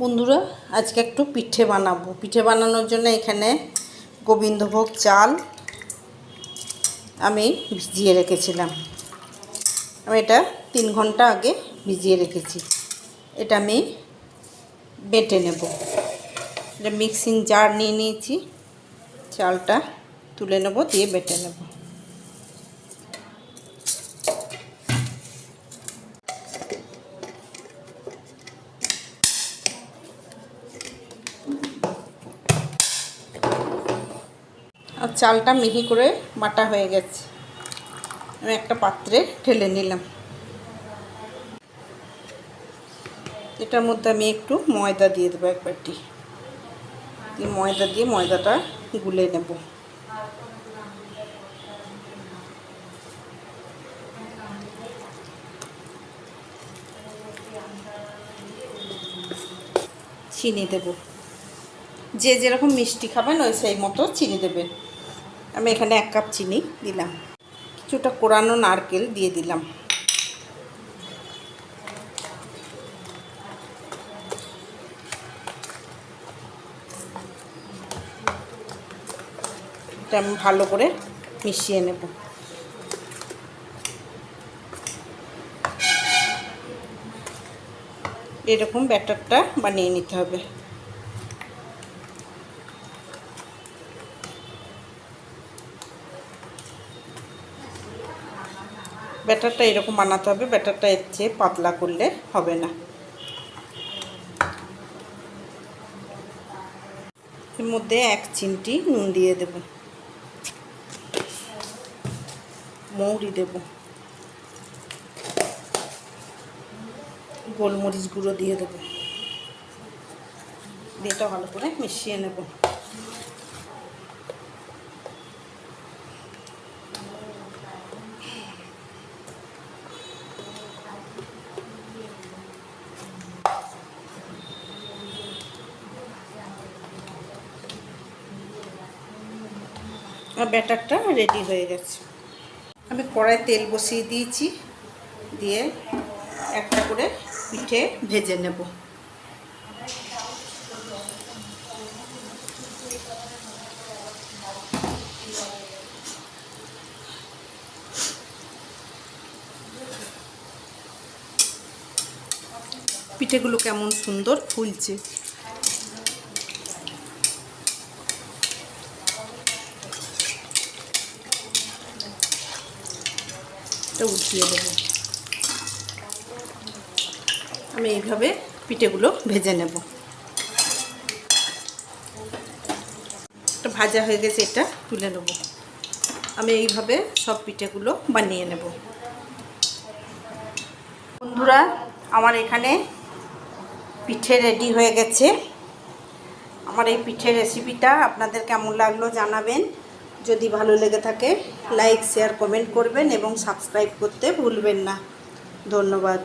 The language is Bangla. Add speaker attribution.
Speaker 1: বন্ধুরা, আজকে একটু পিঠে বানাবো। পিঠে বানানোর জন্য এখানে গোবিন্দভোগ চাল আমি ভিজিয়ে রেখেছিলাম। আমি এটা 3 ঘন্টা আগে ভিজিয়ে রেখেছি। এটা আমি বেটে নেব। এটা মিক্সিং জার নিয়ে নিয়েছি, চালটা তুলে নেব, দিয়ে বেটে নেব। আর চালটা মিহি করে বাটা হয়ে গেছে। আমি একটা পাত্রে ঢেলে নিলাম। এটার মধ্যে আমি একটু ময়দা দিয়ে দেবো, এক বাটি ময়দা দিয়ে ময়দাটা গুলে নেব। চিনি দেব, যে যেরকম মিষ্টি খাবেন ওই সেই মতো চিনি দেবেন। আমি এখানে 1 কাপ চিনি দিলাম। কিছুটা কোরানো নারকেল দিয়ে দিলাম। এটা আমি ভালো করে মিশিয়ে নেব। এরকম ব্যাটারটা বানিয়ে নিতে হবে। ব্যাটারটা এরকম বানাতে হবে। ব্যাটারটা এর চেয়ে পাতলা করলে হবে না। এর মধ্যে 1 চিমটি নুন দিয়ে দেব, মৌরি দেব, গোলমরিচ গুঁড়ো দিয়ে দেব। দিয়ে এটা ভালো করে মিশিয়ে নেব। আর ব্যাটারটা রেডি হয়ে গেছে। আমি কড়াই তেল বসিয়ে দিয়েছি, দিয়ে একটা করে পিঠে ভেজে নেব। পিঠেগুলো কেমন সুন্দর ফুলছে। এটা উঠিয়ে দেব। আমি এইভাবে পিঠেগুলো ভেজে নেব। এটা ভাজা হয়ে গেছে, এটা তুলে নেব। আমি এইভাবে সব পিঠেগুলো বানিয়ে নেব। বন্ধুরা, আমার এখানে পিঠে রেডি হয়ে গেছে। আমার এই পিঠের রেসিপিটা আপনাদের কেমন লাগলো জানাবেন। যদি ভালো লেগে থাকে লাইক, শেয়ার, কমেন্ট করবেন এবং সাবস্ক্রাইব করতে ভুলবেন না। ধন্যবাদ।